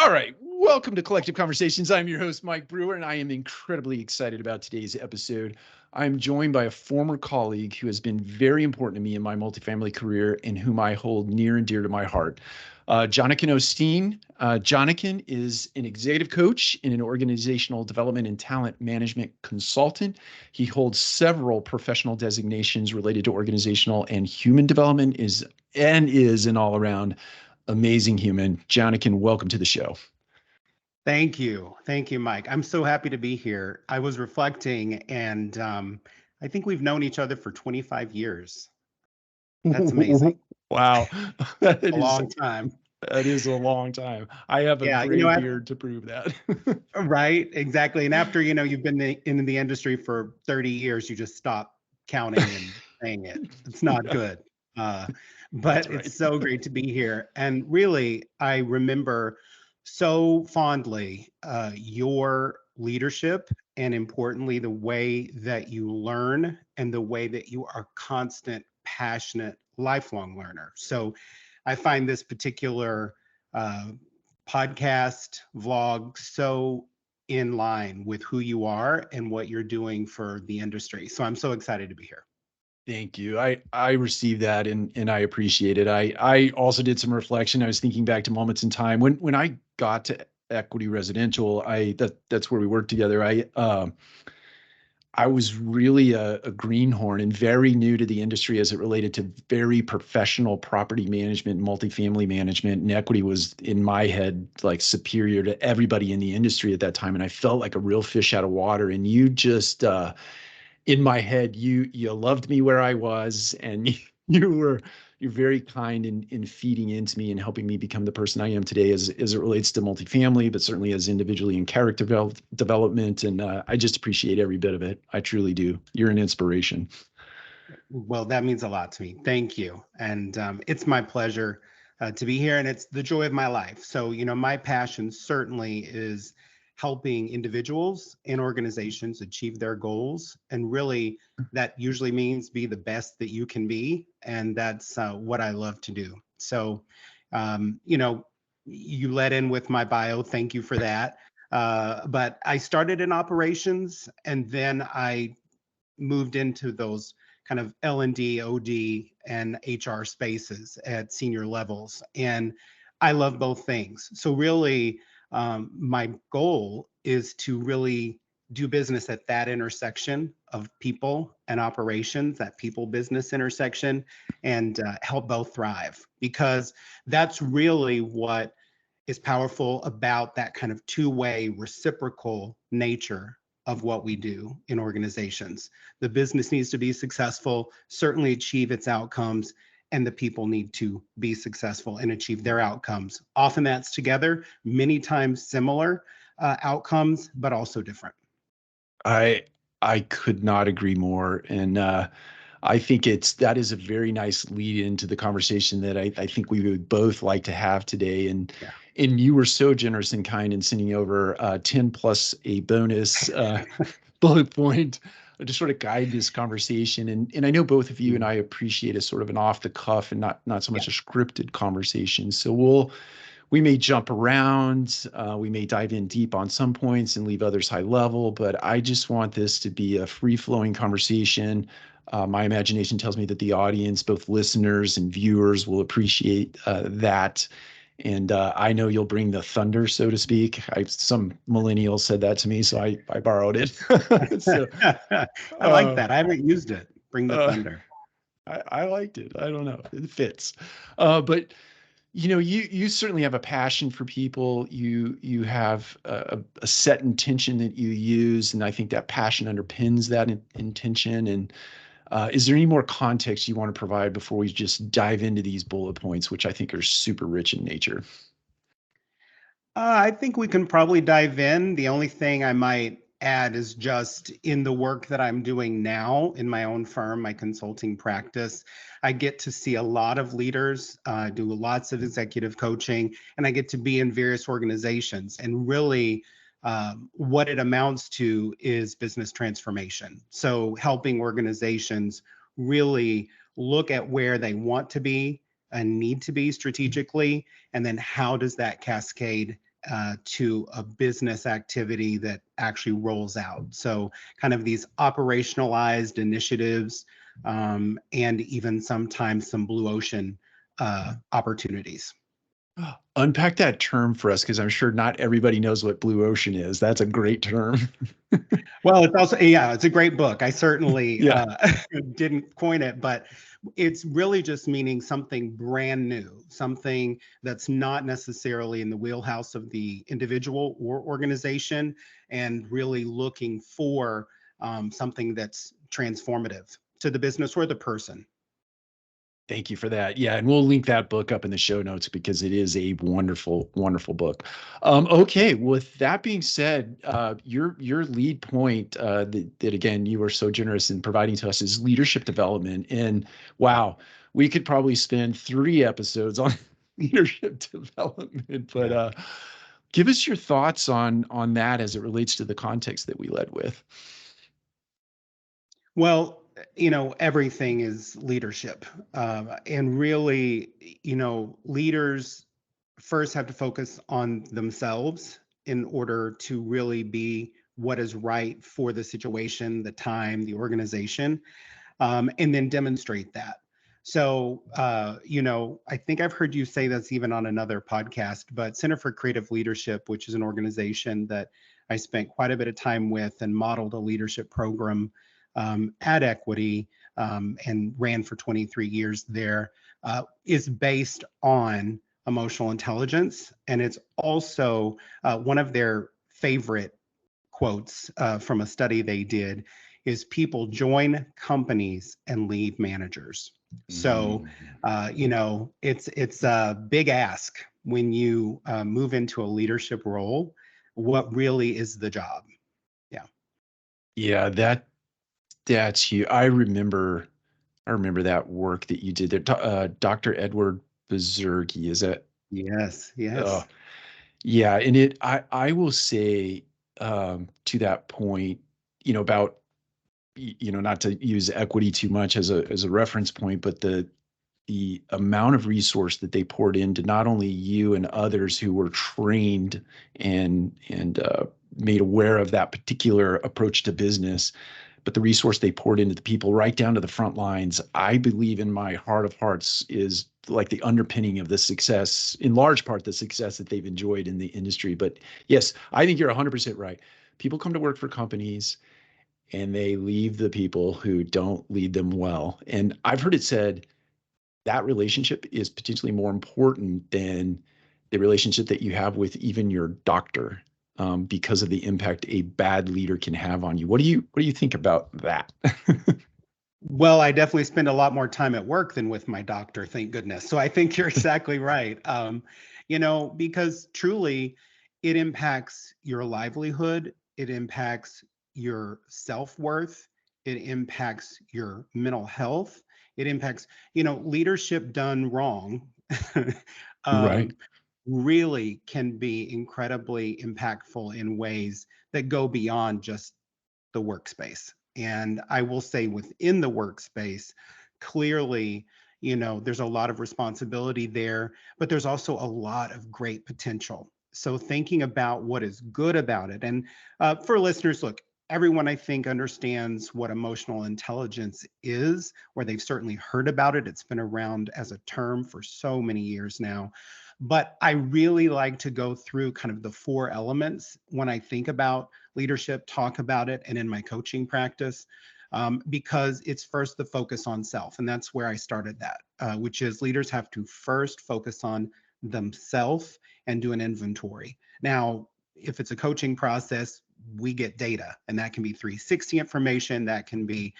All right, welcome to Collective Conversations. I'm your host, Mike Brewer, and I am incredibly excited about today's episode. I'm joined by a former colleague who has been very important to me in my multifamily career and whom I hold near and dear to my heart. Jonakan O'Steen. Jonakan is an executive coach and an organizational development and talent management consultant. He holds several professional designations related to organizational and human development, is an all-around amazing human. Jonakan, welcome to the show. Thank you. Thank you, Mike. I'm so happy to be here. I was reflecting, and I think we've known each other for 25 years. That's amazing. Wow. That A is long time. that is a long time. I have a Yeah, gray beard to prove that. right, exactly. And after, you've been in the industry for 30 years, you just stop counting and saying it. It's not Yeah, good. Uh, that's but right. it's so great to be here. And really, I remember so fondly your leadership and importantly, the way that you learn and the way that you are constant, passionate, lifelong learner. So I find this particular uh, podcast, vlog so in line with who you are and what you're doing for the industry. So I'm so excited to be here. Thank you. I received that and I appreciate it. I also did some reflection. I was thinking back to moments in time when I got to Equity Residential. That's where we worked together. I was really a greenhorn and very new to the industry as it related to very professional property management, multifamily management, and equity was in my head like superior to everybody in the industry at that time. And I felt like a real fish out of water. And you just in my head, you loved me where I was, and you're very kind in feeding into me and helping me become the person I am today as it relates to multifamily, but certainly as individually in character development. And I just appreciate every bit of it. I truly do. You're an inspiration. Well, that means a lot to me. Thank you. And it's my pleasure to be here, and it's the joy of my life. So, my passion certainly is helping individuals and organizations achieve their goals. And really, that usually means be the best that you can be. And that's what I love to do. So, you let in with my bio. Thank you for that. But I started in operations, and then I moved into those kind of L&D, OD, and HR spaces at senior levels. And I love both things. So really, my goal is to really do business at that intersection of people and operations, that people business intersection, and help both thrive, because that's really what is powerful about that kind of two-way reciprocal nature of what we do in organizations. The business needs to be successful, certainly achieve its outcomes, and the people need to be successful and achieve their outcomes. Often that's together, many times similar outcomes, but also different. I I could not agree more. And I think that is a very nice lead into the conversation that I think we would both like to have today. Yeah. And you were so generous and kind in sending over 10 plus a bonus bullet point to sort of guide this conversation. And I know both of you and Mhm. I appreciate a sort of an off the cuff and not so Yeah. much a scripted conversation. So we may jump around, we may dive in deep on some points and leave others high level, but I just want this to be a free flowing conversation. My imagination tells me that the audience, both listeners and viewers, will appreciate that. And I know you'll bring the thunder, so to speak. Some millennial said that to me, so I borrowed it. So I like uh, that. I haven't used it. Bring the uh, thunder. I liked it. I don't know. It fits. But you certainly have a passion for people. You have a set intention that you use, and I think that passion underpins that intention. And is there any more context you want to provide before we just dive into these bullet points, which I think are super rich in nature? I think we can probably dive in. The only thing I might add is just in the work that I'm doing now in my own firm, my consulting practice, I get to see a lot of leaders, do lots of executive coaching, and I get to be in various organizations. And really, what it amounts to is business transformation. So, helping organizations really look at where they want to be and need to be strategically, and then how does that cascade to a business activity that actually rolls out. So, kind of these operationalized initiatives, and even sometimes some blue ocean opportunities. Unpack that term for us, because I'm sure not everybody knows what blue ocean is. That's a great term. Well, it's also, yeah, it's a great book. I certainly Yeah. didn't coin it, but it's really just meaning something brand new, something that's not necessarily in the wheelhouse of the individual or organization, and really looking for something that's transformative to the business or the person. Thank you for that. Yeah, and we'll link that book up in the show notes because it is a wonderful, wonderful book. Okay, with that being said, your lead point that again you were so generous in providing to us is leadership development. And wow, we could probably spend 3 episodes on leadership development. But Yeah. give us your thoughts on that as it relates to the context that we led with. Well, everything is leadership. And really, leaders first have to focus on themselves in order to really be what is right for the situation, the time, the organization, and then demonstrate that. So, I think I've heard you say this even on another podcast, but Center for Creative Leadership, which is an organization that I spent quite a bit of time with and modeled a leadership program at Equity, and ran for 23 years there, is based on emotional intelligence. And it's also one of their favorite quotes from a study they did is people join companies and leave managers. So, Mm. it's a big ask when you move into a leadership role. What really is the job? Yeah. Yeah, that's you. I remember that work that you did there. Dr. Edward Bezergi, is that? Yes. Uh, Yes. yeah, and I will say to that point, about not to use equity too much as a reference point, but the amount of resource that they poured into not only you and others who were trained and made aware of that particular approach to business, but the resource they poured into the people right down to the front lines, I believe in my heart of hearts is like the underpinning of the success, in large part, the success that they've enjoyed in the industry. But yes, I think you're 100% right. People come to work for companies and they leave the people who don't lead them well. And I've heard it said that relationship is potentially more important than the relationship that you have with even your doctor, because of the impact a bad leader can have on you. What do you think about that? Well, I definitely spend a lot more time at work than with my doctor, thank goodness. So I think you're exactly right. Because truly it impacts your livelihood, it impacts your self-worth, it impacts your mental health, it impacts, leadership done wrong. Right. um, Really can be incredibly impactful in ways that go beyond just the workspace. And I will say within the workspace, clearly, there's a lot of responsibility there, but there's also a lot of great potential. So thinking about what is good about it. And for listeners, look, everyone I think understands what emotional intelligence is, or they've certainly heard about it. It's been around as a term for so many years now. But I really like to go through kind of the 4 elements when I think about leadership, talk about it, and in my coaching practice, because it's first the focus on self. And that's where I started that, which is leaders have to first focus on themselves and do an inventory. Now, if it's a coaching process, we get data, and that can be 360 information, that can be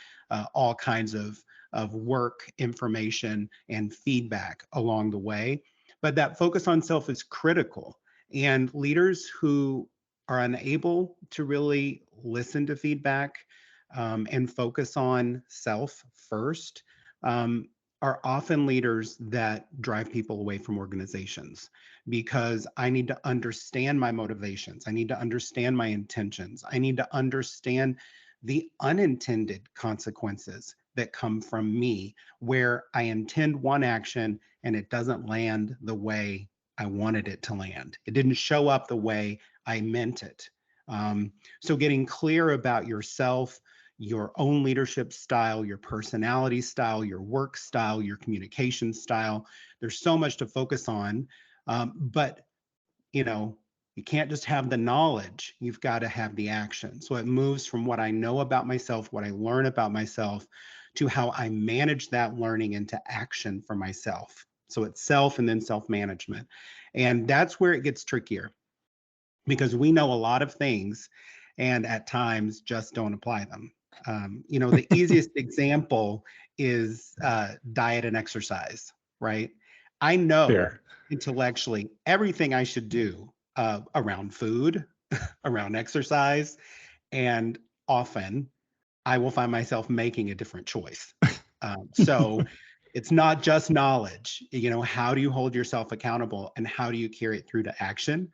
all kinds of work information and feedback along the way. But that focus on self is critical. And leaders who are unable to really listen to feedback, and focus on self first, um, are often leaders that drive people away from organizations, because I need to understand my motivations. I need to understand my intentions. I need to understand the unintended consequences that come from me, where I intend one action and it doesn't land the way I wanted it to land. It didn't show up the way I meant it. So getting clear about yourself, your own leadership style, your personality style, your work style, your communication style. There's so much to focus on. But you know, you can't just have the knowledge, you've got to have the action. So it moves from what I know about myself, what I learn about myself, to how I manage that learning into action for myself. So it's self and then self management. And that's where it gets trickier because we know a lot of things and at times just don't apply them. The easiest example is diet and exercise, right? I know Fair. intellectually everything I should do around food, around exercise, and often I will find myself making a different choice. So it's not just knowledge. How do you hold yourself accountable and how do you carry it through to action?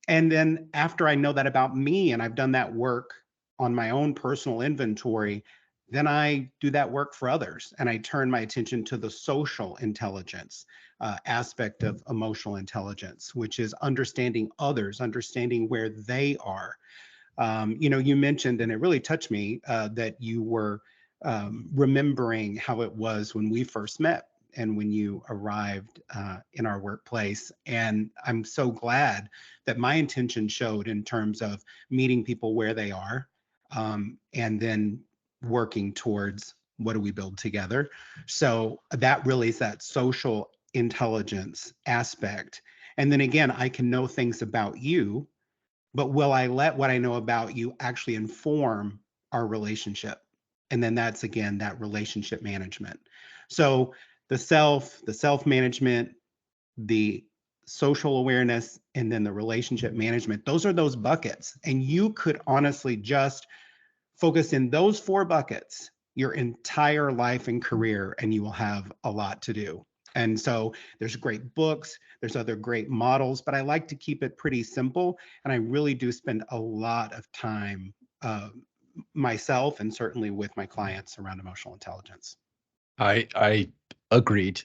And then after I know that about me and I've done that work on my own personal inventory, then I do that work for others and I turn my attention to the social intelligence aspect of emotional intelligence, which is understanding others, understanding where they are. You mentioned, and it really touched me, that you were remembering how it was when we first met and when you arrived in our workplace. And I'm so glad that my intention showed in terms of meeting people where they are and then working towards what do we build together. So that really is that social intelligence aspect. And then again, I can know things about you, but will I let what I know about you actually inform our relationship? And then that's again that relationship management. So the self management, the social awareness, and then the relationship management, those are those buckets. And you could honestly just focus in those four buckets your entire life and career, and you will have a lot to do. And so there's great books, there's other great models, but I like to keep it pretty simple. And I really do spend a lot of time myself and certainly with my clients around emotional intelligence. I agreed.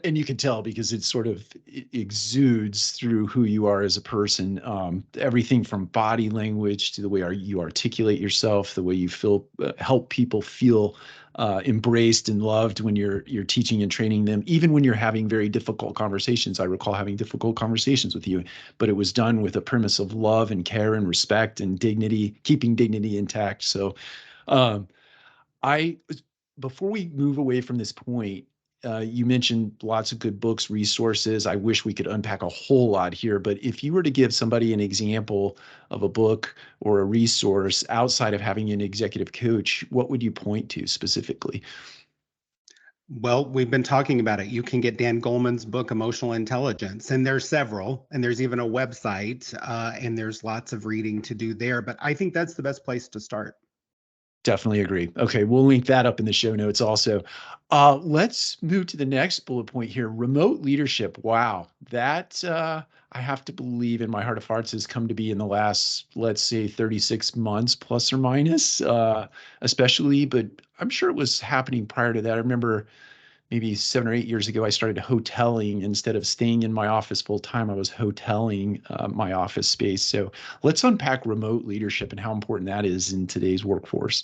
And you can tell because it sort of exudes through who you are as a person. Everything from body language to the way you articulate yourself, the way you feel, help people feel embraced and loved when you're teaching and training them, even when you're having very difficult conversations. I recall having difficult conversations with you, but it was done with a premise of love and care and respect and dignity, keeping dignity intact. So, um, I before we move away from this point, you mentioned lots of good books, resources. I wish we could unpack a whole lot here, but if you were to give somebody an example of a book or a resource outside of having an executive coach, what would you point to specifically? Well, we've been talking about it. You can get Dan Goleman's book, Emotional Intelligence, and there's several, and there's even a website, and there's lots of reading to do there. But I think that's the best place to start. Definitely agree. Okay, we'll link that up in the show notes also. Let's move to the next bullet point here. Remote leadership. Wow, that I have to believe in my heart of hearts has come to be in the last, let's say, 36 months plus or minus, especially. But I'm sure it was happening prior to that. I remember maybe 7 or 8 years ago, I started hoteling instead of staying in my office full time. I was hoteling my office space. So let's unpack remote leadership and how important that is in today's workforce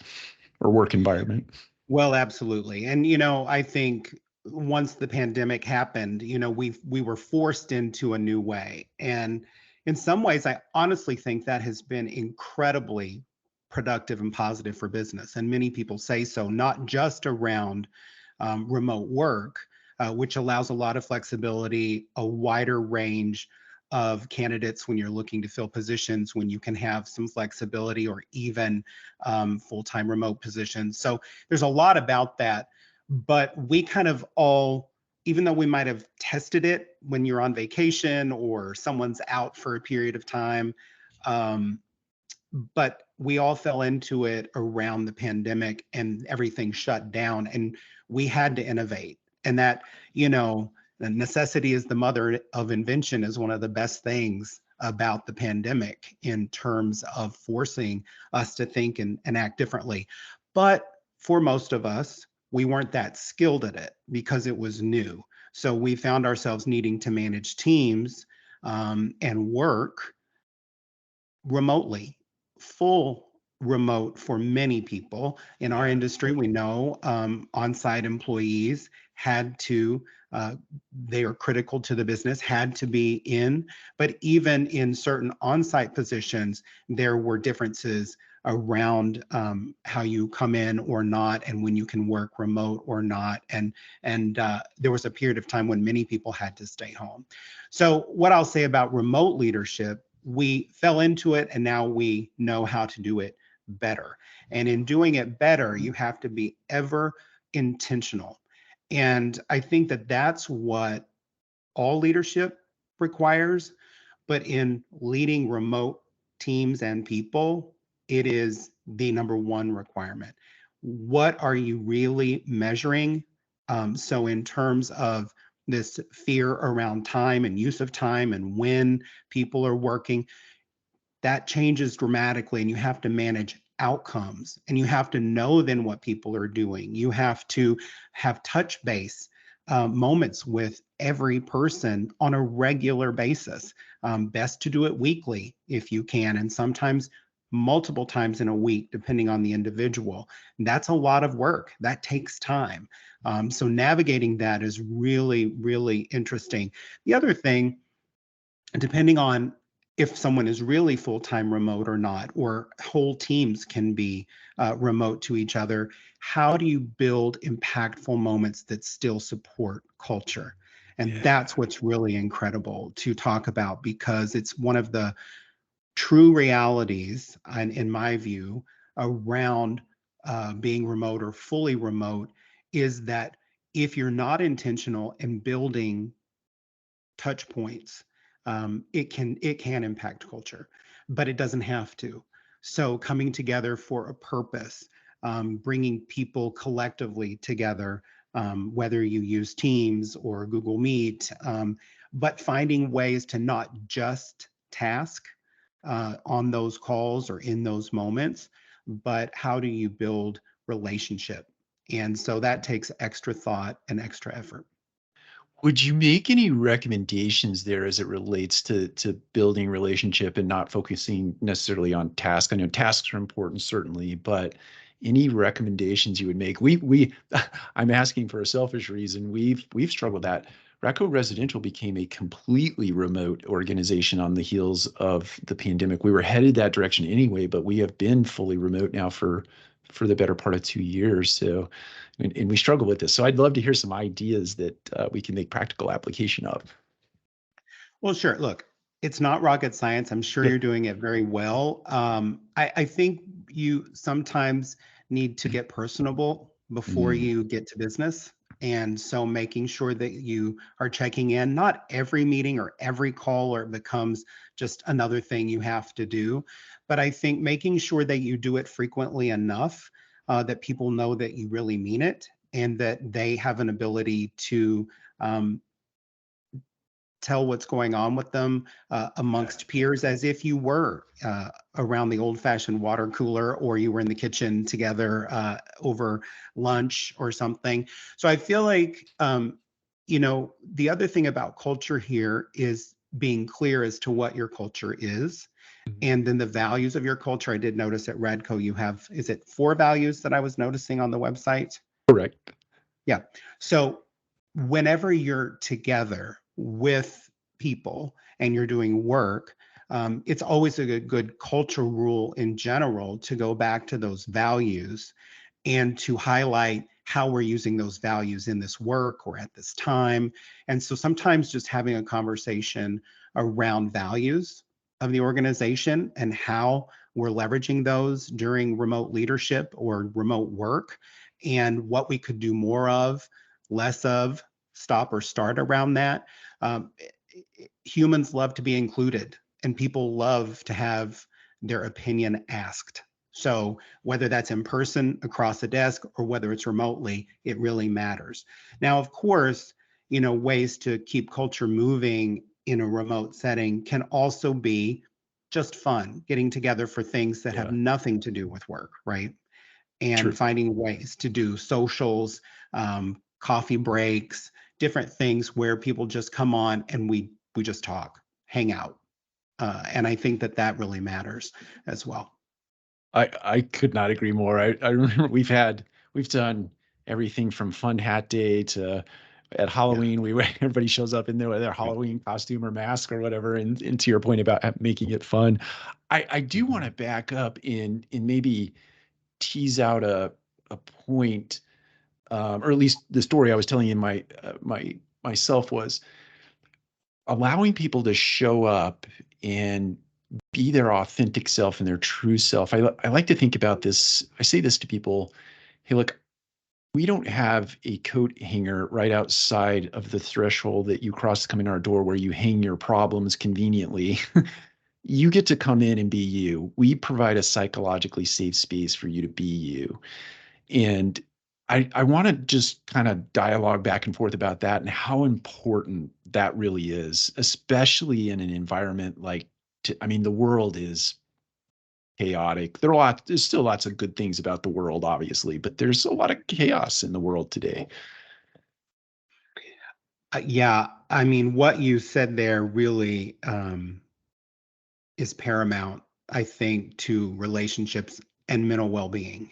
or work environment. Well, absolutely. And I think once the pandemic happened, we were forced into a new way. And in some ways, I honestly think that has been incredibly productive and positive for business. And many people say so, not just around remote work, which allows a lot of flexibility, a wider range of candidates when you're looking to fill positions, when you can have some flexibility or even full-time remote positions. So there's a lot about that, but we kind of all, even though we might have tested it when you're on vacation or someone's out for a period of time, um, but we all fell into it around the pandemic and everything shut down and we had to innovate. And that, the necessity is the mother of invention is one of the best things about the pandemic in terms of forcing us to think and act differently. But for most of us, we weren't that skilled at it because it was new. So we found ourselves needing to manage teams and work remotely, full remote for many people. In our Yeah. industry, we know on-site employees had to, they are critical to the business, had to be in, but even in certain on-site positions, there were differences around how you come in or not, and when you can work remote or not. And there was a period of time when many people had to stay home. So what I'll say about remote leadership, we fell into it and now we know how to do it better. And in doing it better, you have to be ever intentional. And I think that that's what all leadership requires. But in leading remote teams and people, it is the number one requirement. What are you really measuring? So, in terms of this fear around time and use of time and when people are working, that changes dramatically, and you have to manage outcomes, and you have to know then what people are doing. You have to have touch base moments with every person on a regular basis. Best to do it weekly if you can, and sometimes multiple times in a week, depending on the individual. That's a lot of work. That takes time. So navigating that is really, really interesting. The other thing, depending on if someone is really full-time remote or not, or whole teams can be remote to each other, how do you build impactful moments that still support culture? And Yeah. that's what's really incredible to talk about, because it's one of the true realities, and in my view, around being remote or fully remote, is that if you're not intentional in building touch points, it can impact culture, but it doesn't have to. So coming together for a purpose, bringing people collectively together, whether you use Teams or Google Meet, but finding ways to not just task on those calls or in those moments, but how do you build relationship? And so that takes extra thought and extra effort. Would you make any recommendations there as it relates to building relationship and not focusing necessarily on tasks? I know tasks are important, certainly, but any recommendations you would make? We I'm asking for a selfish reason. We've struggled that. Racco Residential became a completely remote organization on the heels of the pandemic. We were headed that direction anyway, but we have been fully remote now for the better part of 2 years. So and we struggle with this. So I'd love to hear some ideas that we can make practical application of. Well, sure. Look, it's not rocket science. I'm sure Yeah. you're doing it very well. I think you sometimes need to get personable before Mm, you get to business. And so making sure that you are checking in, not every meeting or every call, or it becomes just another thing you have to do. But I think making sure that you do it frequently enough that people know that you really mean it, and that they have an ability to um, tell what's going on with them yeah. amongst peers, as if you were around the old fashioned water cooler, or you were in the kitchen together over lunch or something. So I feel like, the other thing about culture here is being clear as to what your culture is. Mhm. And then the values of your culture. I did notice at Radco you have, is it 4 values that I was noticing on the website? Correct. Yeah. So whenever you're together with people and you're doing work, it's always a good culture rule in general to go back to those values and to highlight how we're using those values in this work or at this time. And so sometimes just having a conversation around values of the organization and how we're leveraging those during remote leadership or remote work, and what we could do more of, less of, stop or start around that. Um, Humans love to be included, and people love to have their opinion asked. So whether that's in person across a desk or whether it's remotely, it really matters. Now, of course, ways to keep culture moving in a remote setting can also be just fun, getting together for things that have Yeah. nothing to do with work, right? And True. finding ways to do socials, coffee breaks, different things where people just come on and we just talk, hang out. And I think that that really matters as well. I could not agree more. I remember we've done everything from fun hat day to at Yeah. Halloween, everybody shows up in their Halloween costume or mask or whatever. And to your point about making it fun, I do want to Mhm. back up and maybe tease out a point, or at least the story I was telling you myself was allowing people to show up and be their authentic self and their true self. I like to think about this. I say this to people. Hey, look, we don't have a coat hanger right outside of the threshold that you cross to come in our door where you hang your problems conveniently. You get to come in and be you. We provide a psychologically safe space for you to be you. And I want to just kind of dialogue back and forth about that and how important that really is, especially in an environment like, I mean, the world is chaotic. There's still lots of good things about the world, obviously, but there's a lot of chaos in the world today. Yeah, I mean, what you said there really is paramount, I think, to relationships and mental well-being.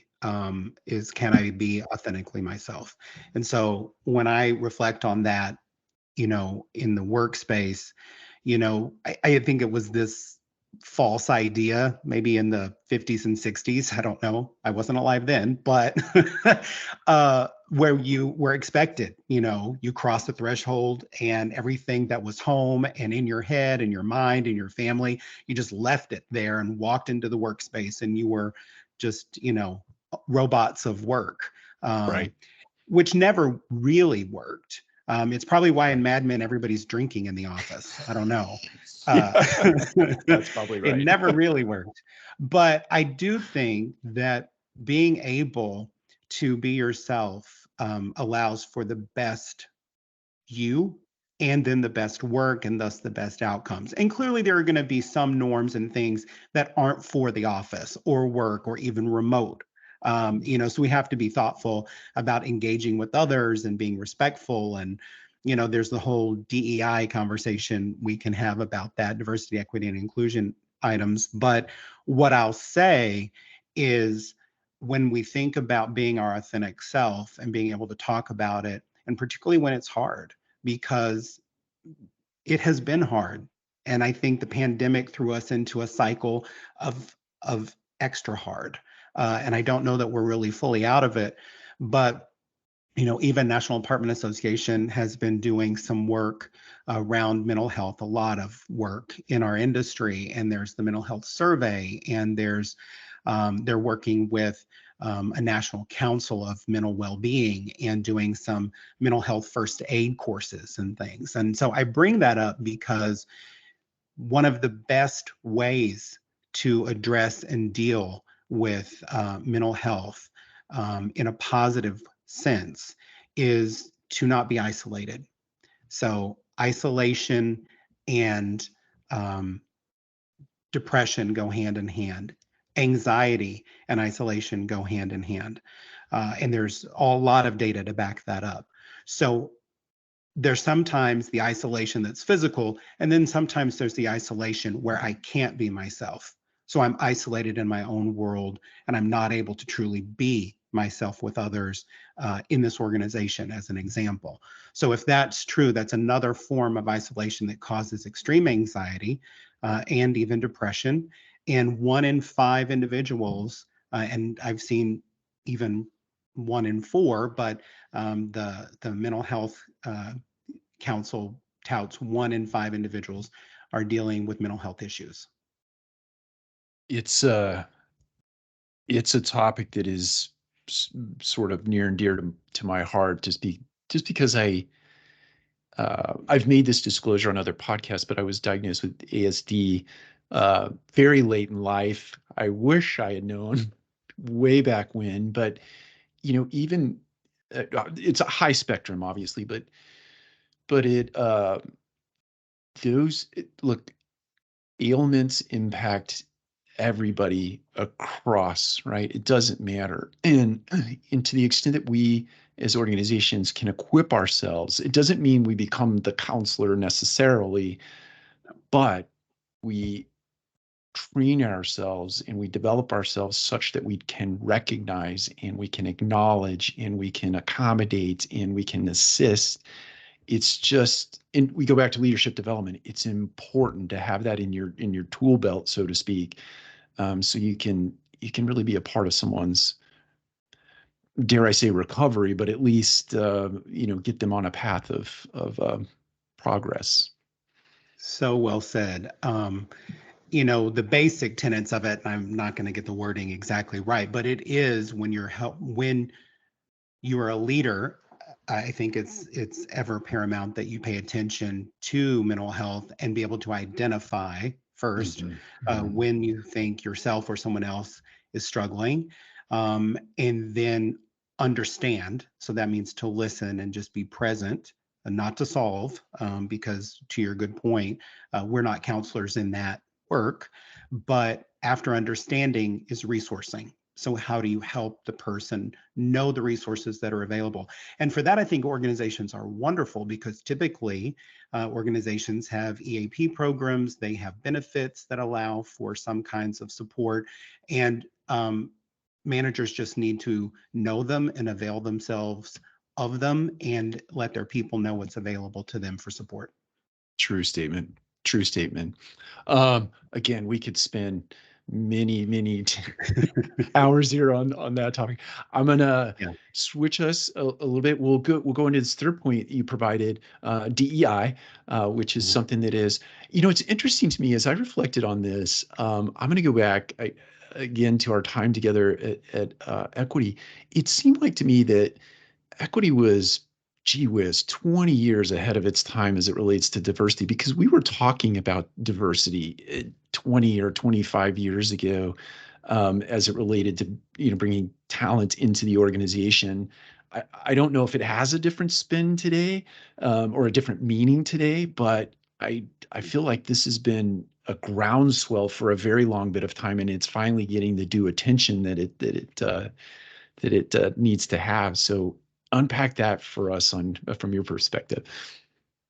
Is can I be authentically myself? And so when I reflect on that, in the workspace, I think it was this false idea, maybe in the 50s and 60s. I don't know. I wasn't alive then, but where you were expected, you crossed the threshold and everything that was home and in your head and your mind and your family, you just left it there and walked into the workspace and you were just, robots of work. Um, Right. which never really worked. It's probably why in Mad Men everybody's drinking in the office. I don't know. Yeah, Uh, that's probably it right. never really worked. But I do think that being able to be yourself allows for the best you and then the best work and thus the best outcomes. And clearly, there are going to be some norms and things that aren't for the office or work or even remote. So we have to be thoughtful about engaging with others and being respectful. And, there's the whole DEI conversation we can have about that, diversity, equity, and inclusion items. But what I'll say is when we think about being our authentic self and being able to talk about it, and particularly when it's hard, because it has been hard. And I think the pandemic threw us into a cycle of extra hard. And I don't know that we're really fully out of it. But even National Apartment Association has been doing some work around mental health, a lot of work in our industry. And there's the mental health survey, and they're working with a national council of mental well-being and doing some mental health first aid courses and things. And so I bring that up because one of the best ways to address and deal with mental health in a positive sense is to not be isolated. So isolation and um, depression go hand in hand. Anxiety and isolation go hand in hand. And there's a lot of data to back that up. So there's sometimes the isolation that's physical, and then sometimes there's the isolation where I can't be myself. So I'm isolated in my own world, and I'm not able to truly be myself with others in this organization, as an example. So if that's true, that's another form of isolation that causes extreme anxiety and even depression. And 1 in 5 individuals, and I've seen even 1 in 4, but the mental health council touts 1 in 5 individuals are dealing with mental health issues. It's it's a topic that is sort of near and dear to my heart, just because I've made this disclosure on other podcasts, but I was diagnosed with ASD very late in life. I wish I had known way back when, but even it's a high spectrum, obviously, but it look, ailments impact everybody across, right? It doesn't matter, and to the extent that we as organizations can equip ourselves. It doesn't mean we become the counselor necessarily, but we train ourselves and we develop ourselves such that we can recognize and we can acknowledge and we can accommodate and we can assist. It's just, and we go back to leadership development. It's important to have that in your tool belt, so to speak, so you can really be a part of someone's, dare I say, recovery, but at least get them on a path of progress. So well said. The basic tenets of it, and I'm not going to get the wording exactly right, but it is when you are a leader, I think it's ever paramount that you pay attention to mental health and be able to identify first Mhm, mhm. when you think yourself or someone else is struggling, and then understand. So that means to listen and just be present and not to solve, because to your good point, we're not counselors in that work. But after understanding is resourcing. So how do you help the person know the resources that are available? And for that, I think organizations are wonderful because typically organizations have EAP programs, they have benefits that allow for some kinds of support, and managers just need to know them and avail themselves of them and let their people know what's available to them for support. True statement. True statement. Again, we could spend many hours here on that topic. I'm gonna Yeah. switch us a little bit. We'll go into this third point you provided, DEI, which is Mhm. something that is, it's interesting to me as I reflected on this. I'm gonna go back again to our time together at Equity. It seemed like to me that Equity was, gee whiz, 20 years ahead of its time as it relates to diversity, because we were talking about diversity 20 or 25 years ago, as it related to bringing talent into the organization. I don't know if it has a different spin today, or a different meaning today, but I feel like this has been a groundswell for a very long bit of time, and it's finally getting the due attention that it needs to have. So unpack that for us on from your perspective.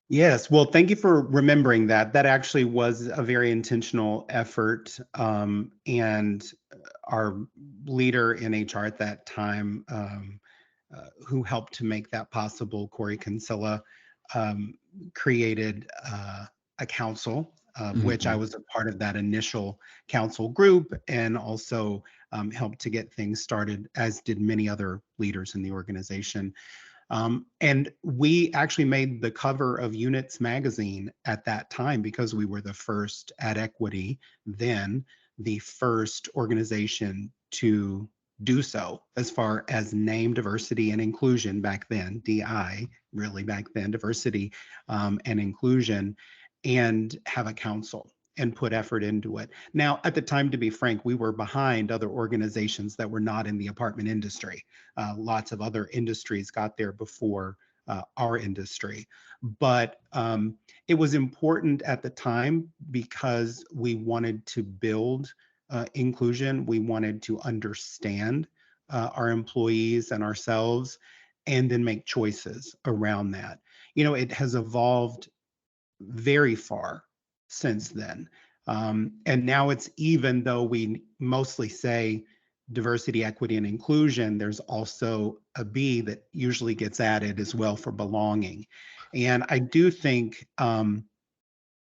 Yes. Well, thank you for remembering that. That actually was a very intentional effort. And our leader in HR at that time, who helped to make that possible, Corey Kinsella, um, created a council, of which I Mhm. was a part of that initial council group and also helped to get things started, as did many other leaders in the organization. And we actually made the cover of Units magazine at that time because we were the first at Equity, then the first organization to do so as far as name diversity and inclusion back then, DI, really back then, diversity and inclusion, and have a council and put effort into it. Now, at the time, to be frank, we were behind other organizations that were not in the apartment industry. Lots of other industries got there before our industry. But it was important at the time because we wanted to build inclusion. We wanted to understand our employees and ourselves and then make choices around that. It has evolved very far since then. And now it's, even though we mostly say diversity, equity, and inclusion, there's also a B that usually gets added as well for belonging. And I do think, and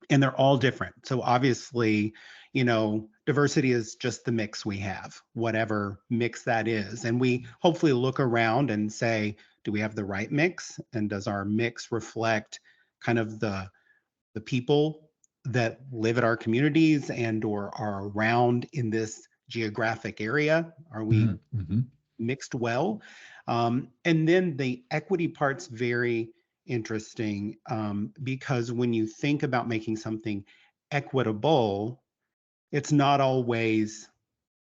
they're all different. So obviously, diversity is just the mix we have, whatever mix that is. And we hopefully look around and say, do we have the right mix? And does our mix reflect kind of the people that live at our communities and or are around in this geographic area? Are we Mhm, mhm. mixed well? And then the equity part's very interesting, because when you think about making something equitable, it's not always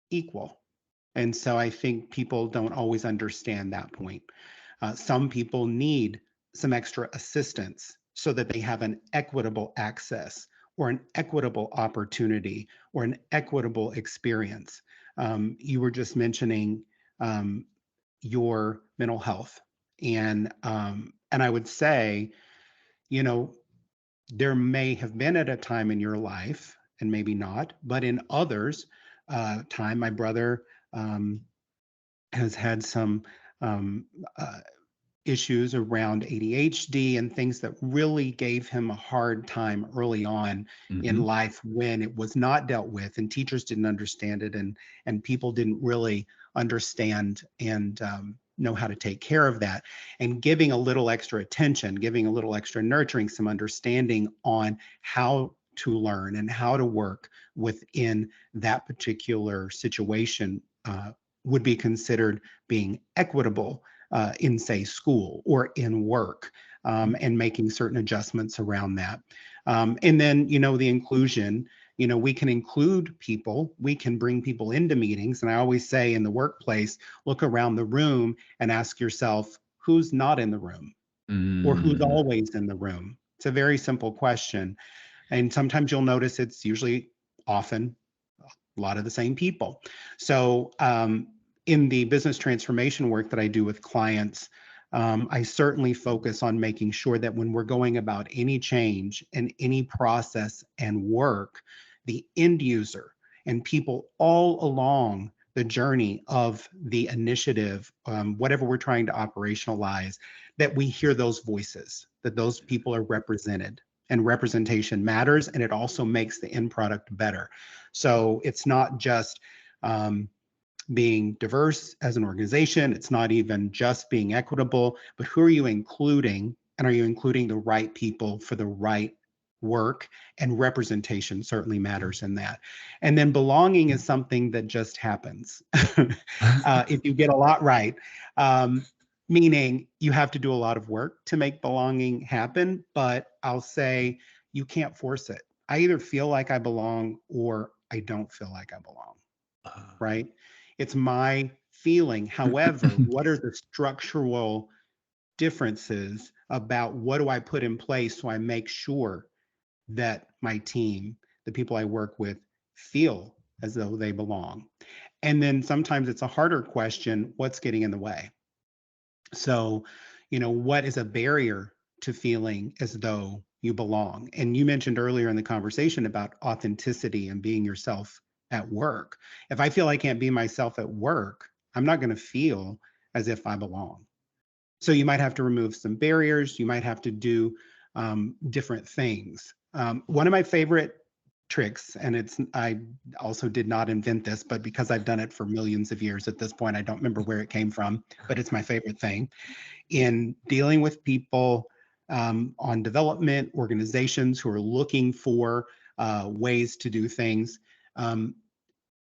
equal. And so I think people don't always understand that point. Some people need some extra assistance so that they have an equitable access or an equitable opportunity or an equitable experience. You were just mentioning um, your mental health And I would say, you know, there may have been at a time in your life, and maybe not, but in others, time, my brother has had some um, uh, issues around ADHD and things that really gave him a hard time early on in Hmm. life when it was not dealt with, and teachers didn't understand it, and people didn't really understand and know how to take care of that. And giving a little extra attention, giving a little extra nurturing, some understanding on how to learn and how to work within that particular situation would be considered being equitable in, say, school or in work, and making certain adjustments around that. And then, the inclusion, we can include people, we can bring people into meetings. And I always say in the workplace, look around the room and ask yourself, who's not in the room or who's Mm. always in the room? It's a very simple question. And sometimes you'll notice it's usually often a lot of the same people. So, in the business transformation work that I do with clients, I certainly focus on making sure that when we're going about any change and any process and work, the end user and people all along the journey of the initiative, whatever we're trying to operationalize, that we hear those voices, that those people are represented. And representation matters, and it also makes the end product better. So it's not just being diverse as an organization, it's not even just being equitable, but who are you including? And are you including the right people for the right work? And representation certainly matters in that. And then belonging is something that just happens if you get a lot right. Um, Meaning you have to do a lot of work to make belonging happen, but I'll say you can't force it. I either feel like I belong or I don't feel like I belong, right? It's my feeling. However, what are the structural differences about what do I put in place so I make sure that my team, the people I work with, feel as though they belong? And then sometimes it's a harder question, what's getting in the way? So, what is a barrier to feeling as though you belong? And you mentioned earlier in the conversation about authenticity and being yourself at work. If I feel I can't be myself at work, I'm not going to feel as if I belong. So you might have to remove some barriers. You might have to do different things. One of my favorite tricks, and I also did not invent this, but because I've done it for millions of years at this point, I don't remember where it came from, but it's my favorite thing in dealing with people on development organizations who are looking for ways to do things. Um,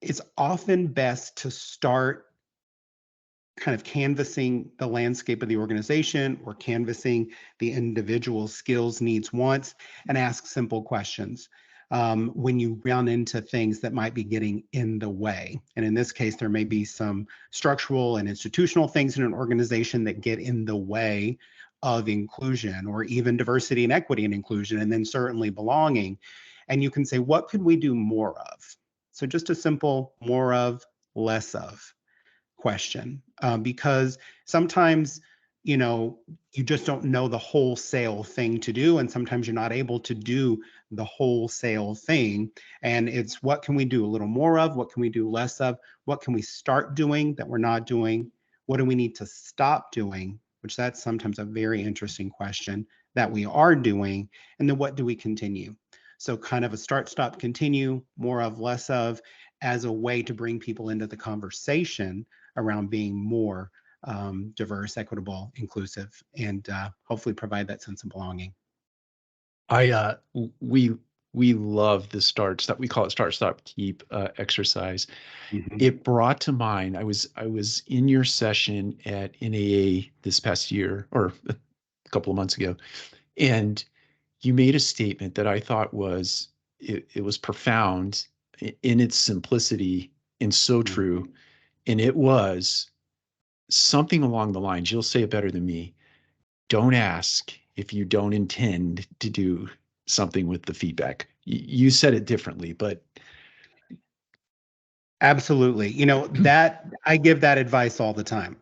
it's often best to start kind of canvassing the landscape of the organization or canvassing the individual skills, needs, wants, and ask simple questions when you run into things that might be getting in the way. And in this case, there may be some structural and institutional things in an organization that get in the way of inclusion or even diversity and equity and inclusion, and then certainly belonging. And you can say, what could we do more of? So just a simple more of, less of question, because sometimes you know you just don't know the wholesale thing to do, and sometimes you're not able to do the wholesale thing. And it's what can we do a little more of, what can we do less of, what can we start doing that we're not doing, what do we need to stop doing, which that's sometimes a very interesting question, that we are doing, and then what do we continue. So kind of a start, stop, continue, more of, less of, as a way to bring people into the conversation around being more diverse, equitable, inclusive, and hopefully provide that sense of belonging. I we love the starts that we call it start stop keep exercise. Mhm. It brought to mind I was in your session at NAA this past year or a couple of months ago, and you made a statement that I thought was it was profound in its simplicity and so true. Mhm. And it was something along the lines, you'll say it better than me. Don't ask if you don't intend to do something with the feedback. You said it differently, but Absolutely. That I give that advice all the time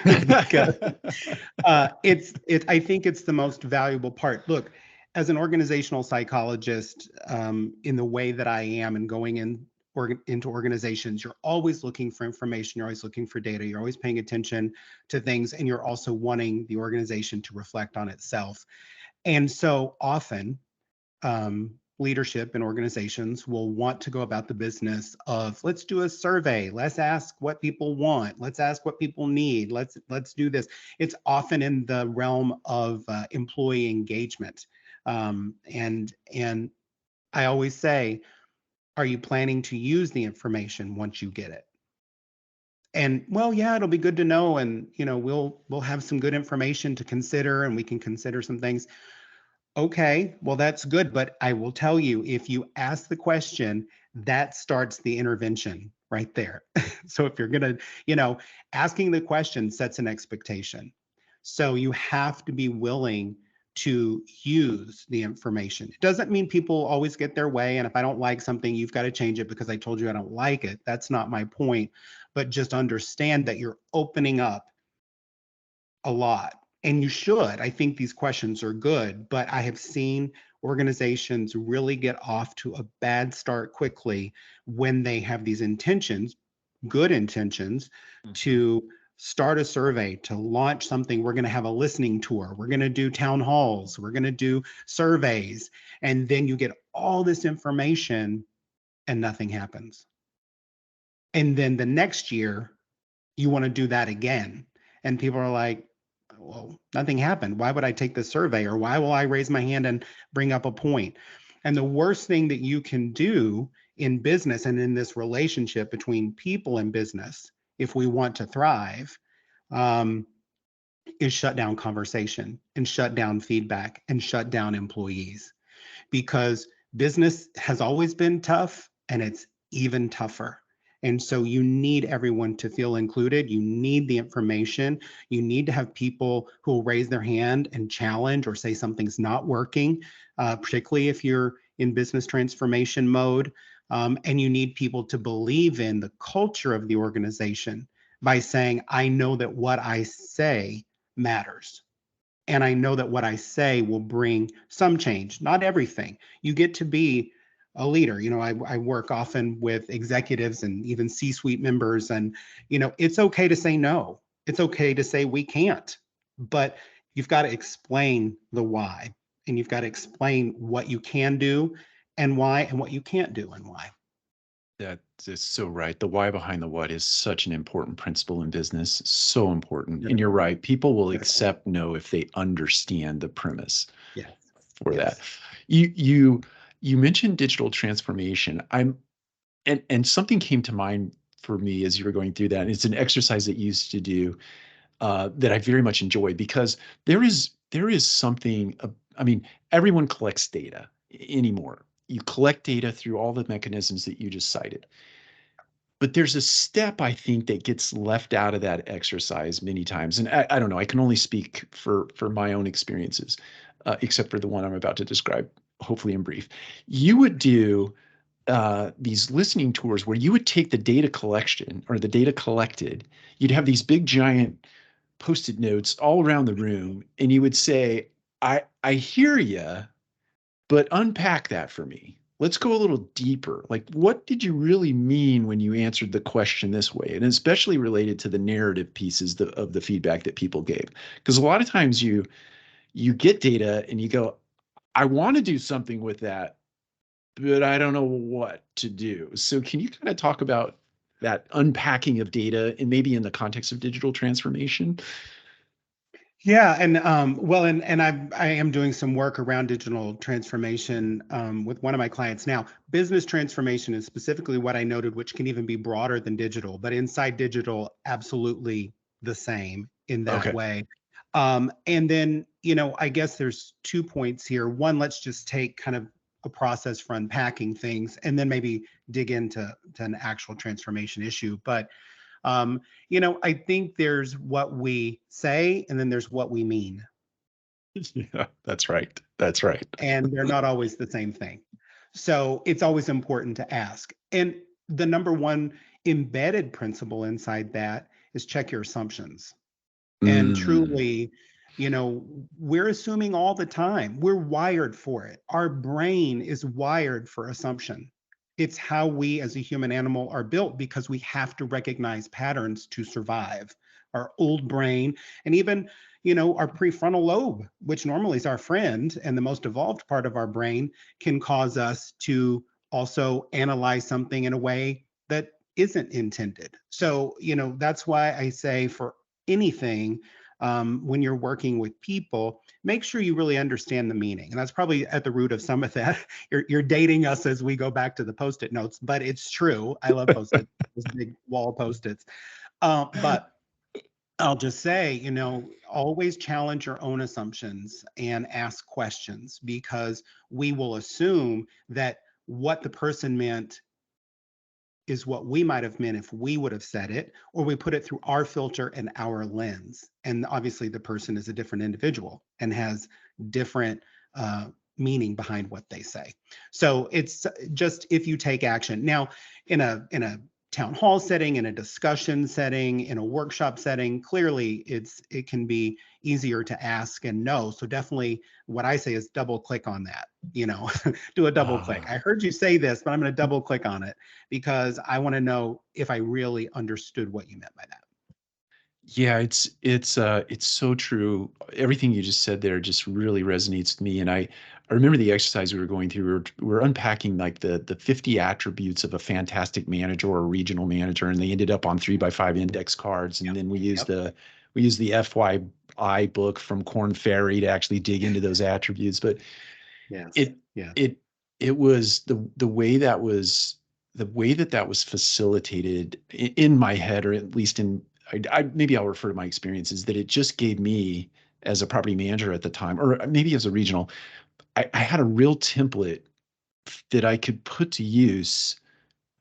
because I think it's the most valuable part. Look, as an organizational psychologist, in the way that I am and going into organizations, you're always looking for information, you're always looking for data, you're always paying attention to things, and you're also wanting the organization to reflect on itself. And so often, leadership and organizations will want to go about the business of, let's do a survey, let's ask what people want, let's ask what people need, let's do this. It's often in the realm of employee engagement, and I always say, are you planning to use the information once you get it? And well, yeah, it'll be good to know, and we'll have some good information to consider, and we can consider some things. Okay, well, that's good. But I will tell you, if you ask the question, that starts the intervention right there. So if you're going to, asking the question sets an expectation. So you have to be willing to use the information. It doesn't mean people always get their way. And if I don't like something, you've got to change it because I told you I don't like it. That's not my point. But just understand that you're opening up a lot. And you should. I think these questions are good, but I have seen organizations really get off to a bad start quickly when they have these intentions, good intentions, Mhm. to start a survey, to launch something. We're going to have a listening tour. We're going to do town halls. We're going to do surveys. And then you get all this information and nothing happens. And then the next year, you want to do that again. And people are like, well, nothing happened. Why would I take the survey? Or why will I raise my hand and bring up a point? And the worst thing that you can do in business and in this relationship between people and business, if we want to thrive, um, is shut down conversation and shut down feedback and shut down employees, because business has always been tough and it's even tougher. And so you need everyone to feel included. You need the information. You need to have people who will raise their hand and challenge or say something's not working, particularly if you're in business transformation mode. And you need people to believe in the culture of the organization by saying, I know that what I say matters. And I know that what I say will bring some change, not everything. You get to be a leader. I work often with executives and even C-suite members, and it's okay to say no. It's okay to say we can't, but you've got to explain the why, and you've got to explain what you can do and why, and what you can't do and why. That is so right. The why behind the what is such an important principle in business. So important. And you're Critical. right. People will Critical. accept no if they understand the premise Yes. for that. Yes. You mentioned digital transformation. And something came to mind for me as you were going through that. And it's an exercise that you used to do that I very much enjoy because there is something. I mean, everyone collects data anymore. You collect data through all the mechanisms that you just cited. But there's a step I think that gets left out of that exercise many times, and I don't know. I can only speak for my own experiences, except for the one I'm about to describe, hopefully in brief. You would do these listening tours where you would take the data collection or the data collected. You'd have these big giant post-it notes all around the room, and you would say, I hear you, but unpack that for me. Let's go a little deeper. Like, what did you really mean when you answered the question this way? And especially related to the narrative pieces of the feedback that people gave. Because a lot of times you get data and you go, I want to do something with that, but I don't know what to do. So can you kind of talk about that unpacking of data and maybe in the context of digital transformation? Yeah, and well, and I am doing some work around digital transformation with one of my clients now. Business transformation is specifically what I noted, which can even be broader than digital, but inside digital, absolutely the same in that Okay. way. And then, I guess there's 2 points here. One, let's just take kind of a process for unpacking things, and then maybe dig into to an actual transformation issue. But I think there's what we say and then there's what we mean, Yeah, that's right. That's right. and they're not always the same thing. So it's always important to ask. And the number one embedded principle inside that is check your assumptions. And Mm. truly, we're assuming all the time. We're wired for it. Our brain is wired for assumption. It's how we as a human animal are built because we have to recognize patterns to survive. Our old brain and even, our prefrontal lobe, which normally is our friend and the most evolved part of our brain, can cause us to also analyze something in a way that isn't intended. So, that's why I say for anything, when you're working with people, make sure you really understand the meaning. And that's probably at the root of some of that. You're dating us as we go back to the post-it notes, but it's true. I love post-it, those big wall post-its. But I'll just say, always challenge your own assumptions and ask questions, because we will assume that what the person meant is what we might have meant if we would have said it, or we put it through our filter and our lens. And obviously, the person is a different individual and has different meaning behind what they say. So it's just, if you take action now in a town hall setting, in a discussion setting, in a workshop setting, clearly it can be easier to ask and know. So definitely, what I say is double click on that. Do a double click. Ah. I heard you say this, but I'm going to double click on it because I want to know if I really understood what you meant by that. Yeah, it's so true. Everything you just said there just really resonates with me. And I remember the exercise we were going through. We were unpacking like the 50 attributes of a fantastic manager or a regional manager, and they ended up on 3x5 index cards. And Yep. then we used Yep. the FYI book from Corn Ferry to actually dig into those attributes. But Yes. it Yes. it it was the way that was the way that that was facilitated in my head, or at least in maybe I'll refer to my experiences, that it just gave me, as a property manager at the time, or maybe as a regional, I had a real template that I could put to use,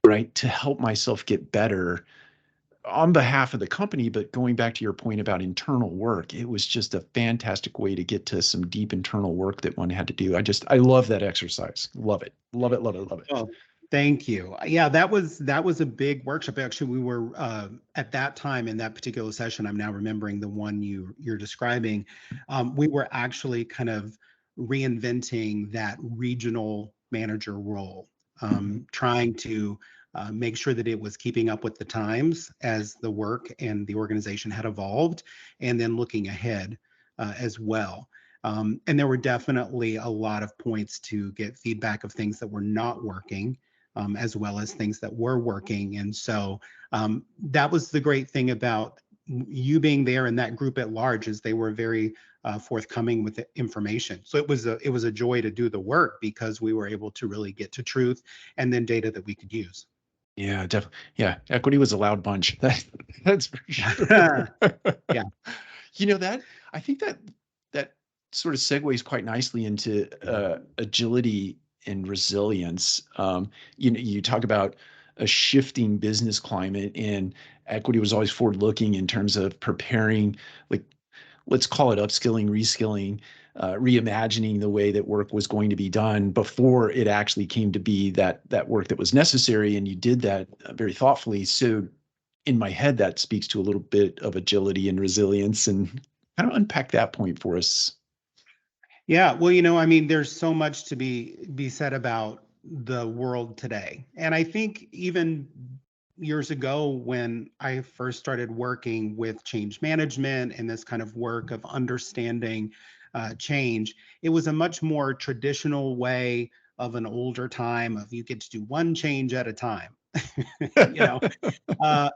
right, to help myself get better on behalf of the company. But going back to your point about internal work, it was just a fantastic way to get to some deep internal work that one had to do. I love that exercise. Love it. Love it. Love it. Love it. Oh, thank you. Yeah, that was a big workshop. Actually, we were at that time in that particular session. I'm now remembering the one you're describing. We were actually kind of reinventing that regional manager role, trying to make sure that it was keeping up with the times as the work and the organization had evolved, and then looking ahead as well. And there were definitely a lot of points to get feedback of things that were not working, as well as things that were working. And so that was the great thing about you being there in that group at large, is they were very forthcoming with the information. So it was a joy to do the work because we were able to really get to truth and then data that we could use. Yeah, definitely. Yeah, equity was a loud bunch. That's for sure. Yeah. That I think that sort of segues quite nicely into agility and resilience. You talk about a shifting business climate, and equity was always forward looking in terms of preparing, like, let's call it upskilling, reskilling, reimagining the way that work was going to be done before it actually came to be that work that was necessary. And you did that very thoughtfully. So in my head, that speaks to a little bit of agility and resilience, and kind of unpack that point for us. Yeah, well, I mean, there's so much to be said about the world today. And I think even years ago when I first started working with change management and this kind of work of understanding change, it was a much more traditional way of an older time of you get to do one change at a time. you know,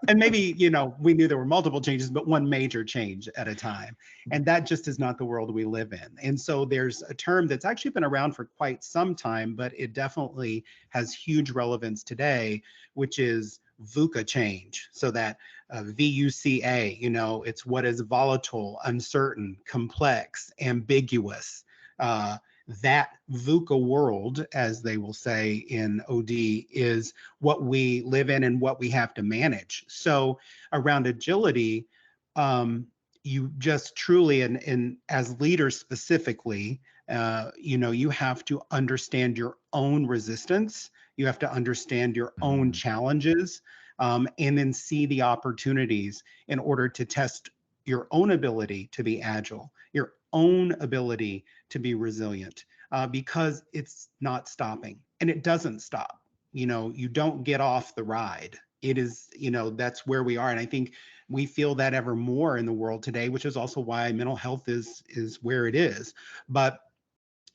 and maybe, we knew there were multiple changes, but one major change at a time. And that just is not the world we live in. And so there's a term that's actually been around for quite some time, but it definitely has huge relevance today, which is VUCA change. So that VUCA, it's what is volatile, uncertain, complex, ambiguous. That VUCA world, as they will say in OD, is what we live in and what we have to manage. So around agility, you just truly, and as leaders specifically, you have to understand your own resistance. You have to understand your own Mm. challenges. and then see the opportunities in order to test your own ability to be agile, your own ability to be resilient, because it's not stopping and it doesn't stop. You don't get off the ride. It is, that's where we are. And I think we feel that ever more in the world today, which is also why mental health is where it is. But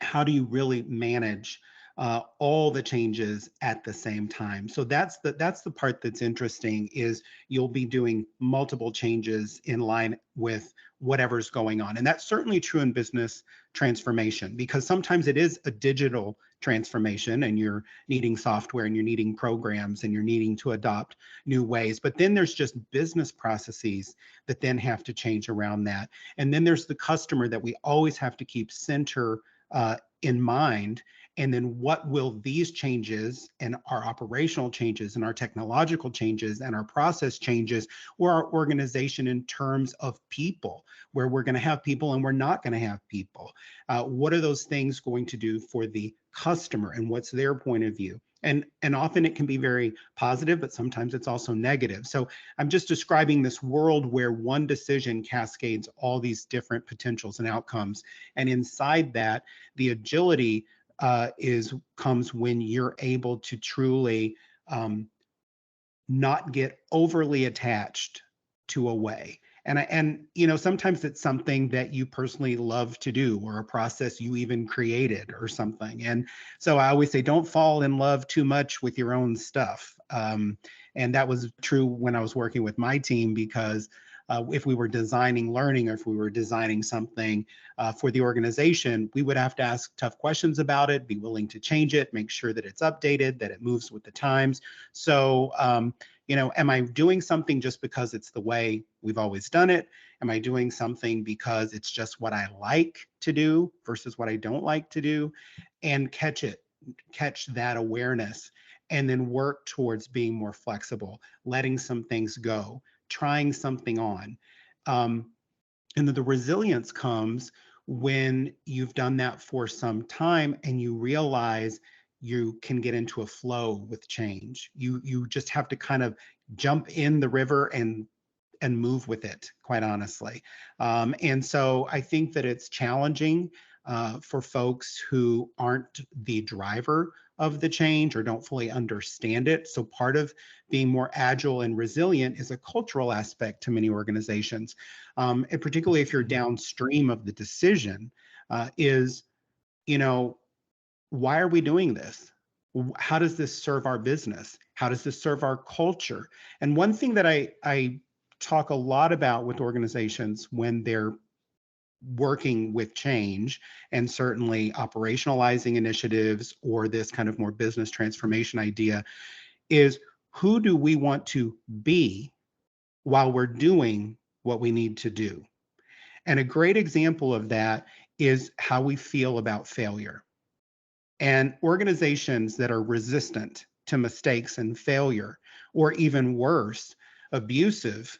how do you really manage all the changes at the same time? So that's the part that's interesting, is you'll be doing multiple changes in line with whatever's going on. And that's certainly true in business transformation, because sometimes it is a digital transformation and you're needing software and you're needing programs and you're needing to adopt new ways. But then there's just business processes that then have to change around that. And then there's the customer that we always have to keep center in mind. And then what will these changes and our operational changes and our technological changes and our process changes, or our organization in terms of people, where we're going to have people and we're not going to have people? What are those things going to do for the customer, and what's their point of view? And often it can be very positive, but sometimes it's also negative. So I'm just describing this world where one decision cascades all these different potentials and outcomes. And inside that, the agility comes when you're able to truly not get overly attached to a way. And sometimes it's something that you personally love to do, or a process you even created or something. And so I always say, don't fall in love too much with your own stuff. And that was true when I was working with my team, because if we were designing learning, or if we were designing something for the organization, we would have to ask tough questions about it, be willing to change it, make sure that it's updated, that it moves with the times. So, am I doing something just because it's the way we've always done it? Am I doing something because it's just what I like to do versus what I don't like to do? And catch that awareness, and then work towards being more flexible, letting some things go, trying something on. And then the resilience comes when you've done that for some time and you realize you can get into a flow with change. You just have to kind of jump in the river and move with it, quite honestly. And so I think that it's challenging for folks who aren't the driver of the change or don't fully understand it. So part of being more agile and resilient is a cultural aspect to many organizations. And particularly if you're downstream of the decision, is, why are we doing this? How does this serve our business? How does this serve our culture? And one thing that I talk a lot about with organizations when they're working with change, and certainly operationalizing initiatives or this kind of more business transformation idea, is who do we want to be while we're doing what we need to do? And a great example of that is how we feel about failure. And organizations that are resistant to mistakes and failure, or even worse, abusive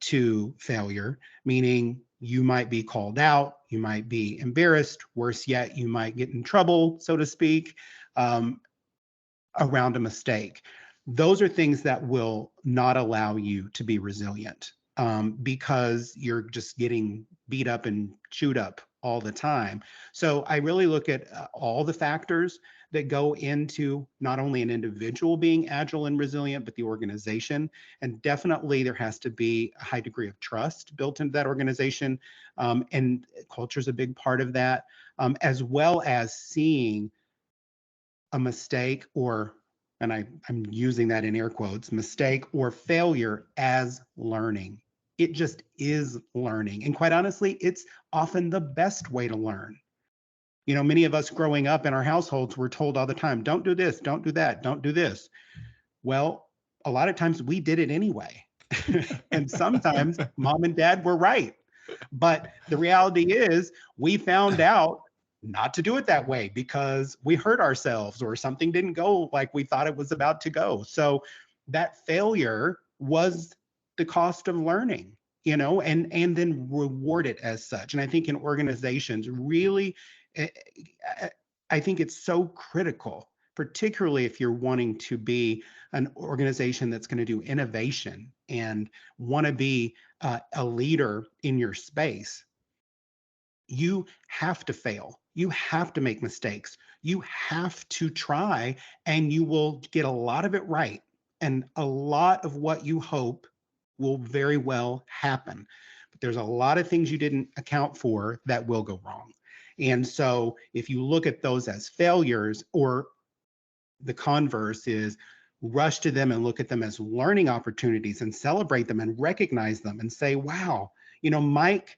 to failure, meaning you might be called out, you might be embarrassed, worse yet, you might get in trouble, so to speak, um, around a mistake. Those are things that will not allow you to be resilient, because you're just getting beat up and chewed up all the time. So I really look at all the factors that go into not only an individual being agile and resilient, but the organization. And definitely there has to be a high degree of trust built into that organization. And culture is a big part of that, as well as seeing a mistake, or, and I'm using that in air quotes, mistake or failure as learning. It just is learning. And quite honestly, it's often the best way to learn. Many of us growing up in our households were told all the time, don't do this, don't do that, don't do this. Well, a lot of times we did it anyway. And sometimes mom and dad were right. But the reality is, we found out not to do it that way because we hurt ourselves or something didn't go like we thought it was about to go. So that failure was the cost of learning, and then reward it as such. And I think in organizations, really, eh, I think it's so critical particularly if you're wanting to be an organization that's going to do innovation and want to be a leader in your space. You have to fail. You have to make mistakes. You have to try, and you will get a lot of it right. And a lot of what you hope will very well happen. But there's a lot of things you didn't account for that will go wrong. And so if you look at those as failures, or the converse is rush to them and look at them as learning opportunities and celebrate them and recognize them and say, wow, Mike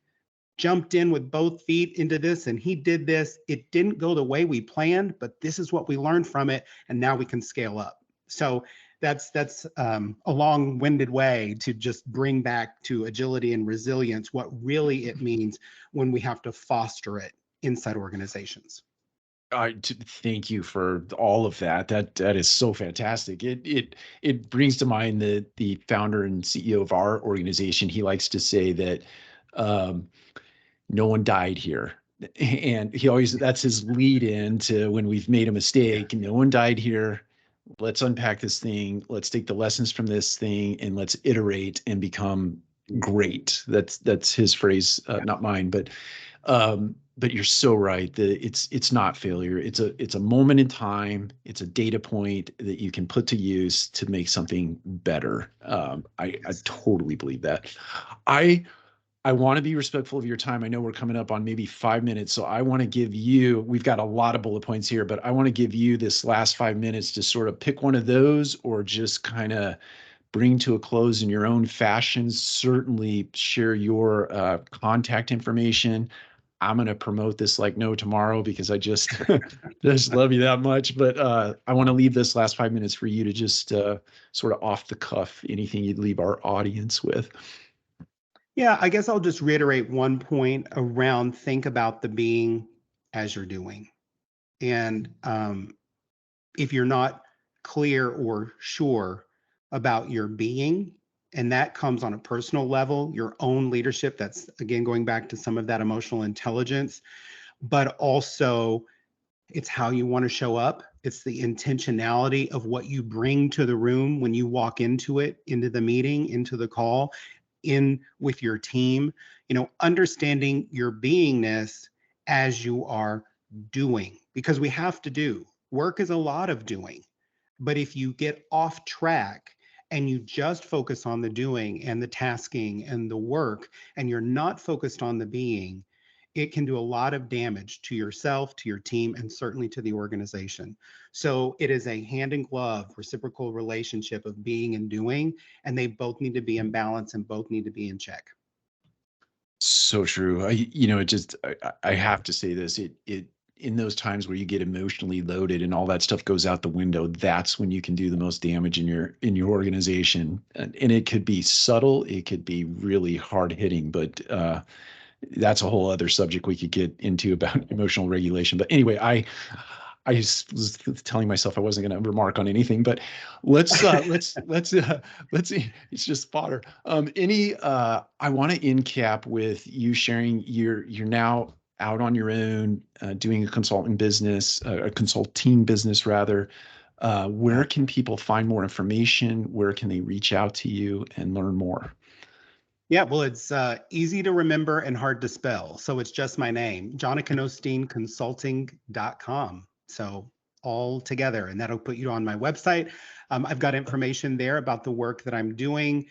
jumped in with both feet into this and he did this. It didn't go the way we planned, but this is what we learned from it. And now we can scale up. So that's a long-winded way to just bring back to agility and resilience what really it means when we have to foster it inside organizations. Thank you for all of that. That is so fantastic. It brings to mind the founder and CEO of our organization. He likes to say that um, no one died here, and he always that's his lead in to when we've made a mistake. No one died here. Let's unpack this thing. Let's take the lessons from this thing and let's iterate and become great. That's his phrase, not mine. But you're so right. It's not failure. It's a moment in time. It's a data point that you can put to use to make something better. I totally believe that. I I want to be respectful of your time. I know we're coming up on maybe 5 minutes, so I want to give you, we've got a lot of bullet points here, but I want to give you this last 5 minutes to sort of pick one of those or just kind of bring to a close in your own fashion. Certainly share your contact information. I'm going to promote this like no tomorrow because I just just love you that much. But I want to leave this last 5 minutes for you to just sort of off the cuff, anything you'd leave our audience with. Yeah, I guess I'll just reiterate one point around think about the being as you're doing. And if you're not clear or sure about your being, and that comes on a personal level, your own leadership, that's again going back to some of that emotional intelligence, but also it's how you want to show up. It's the intentionality of what you bring to the room when you walk into it, into the meeting, into the call, in with your team, understanding your beingness as you are doing, because we have to do. Work is a lot of doing. But if you get off track and you just focus on the doing and the tasking and the work, and you're not focused on the being, it can do a lot of damage to yourself, to your team, and certainly to the organization. So it is a hand in glove, reciprocal relationship of being and doing, and they both need to be in balance and both need to be in check. So true. I have to say this. It in those times where you get emotionally loaded and all that stuff goes out the window, that's when you can do the most damage in your organization. And it could be subtle, it could be really hard hitting, but that's a whole other subject we could get into about emotional regulation. But anyway, I was telling myself I wasn't going to remark on anything, but let's see. It's just fodder. I want to end cap with you sharing you're now out on your own, doing a consulting business, a consulting business rather. Where can people find more information? Where can they reach out to you and learn more? Yeah, well, it's easy to remember and hard to spell. So it's just my name, Jonakan O'Steen Consulting.com. So all together, and that'll put you on my website. I've got information there about the work that I'm doing.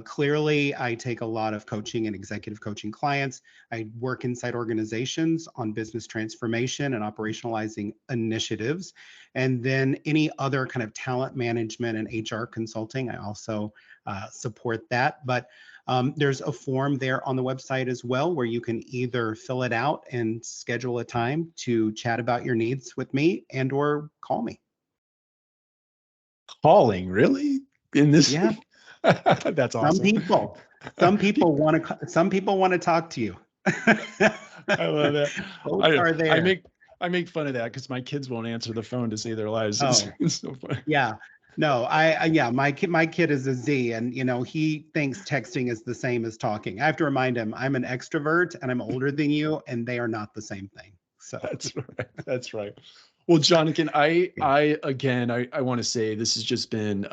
Clearly, I take a lot of coaching and executive coaching clients. I work inside organizations on business transformation and operationalizing initiatives. And then any other kind of talent management and HR consulting, I also support that. But there's a form there on the website as well where you can either fill it out and schedule a time to chat about your needs with me and or call me. Calling, really? In this? Yeah, That's some awesome. people, some people want to talk to you. I love that. Both I are I there. make I make fun of that because my kids won't answer the phone to save their lives. It's, Oh, it's so funny. yeah. No, yeah, my kid is a Z, and he thinks texting is the same as talking. I have to remind him I'm an extrovert and I'm older than you, and they are not the same thing. So That's right. That's right. Well, Jonathan, Yeah. I want to say this has just been,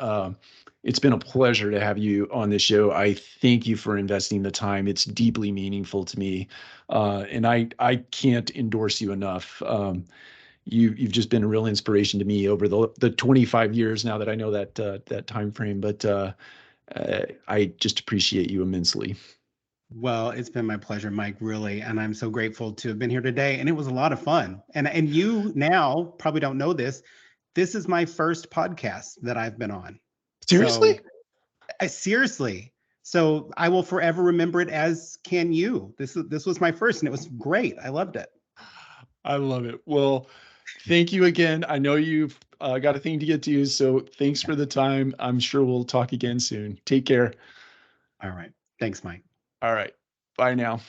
it's been a pleasure to have you on this show. I thank you for investing the time. It's deeply meaningful to me, and I can't endorse you enough. You've just been a real inspiration to me over the 25 years now that I know that time frame. But I just appreciate you immensely. Well, it's been my pleasure, Mike, really, and I'm so grateful to have been here today. And it was a lot of fun. And you now probably don't know this. This is my first podcast that I've been on. Seriously? So I seriously. So I will forever remember it, as can you. This was my first, and it was great. I loved it. I love it. Well, thank you again. I know you've got a thing to get to, so thanks for the time. I'm sure we'll talk again soon. Take care. All right. Thanks, Mike. All right. Bye now.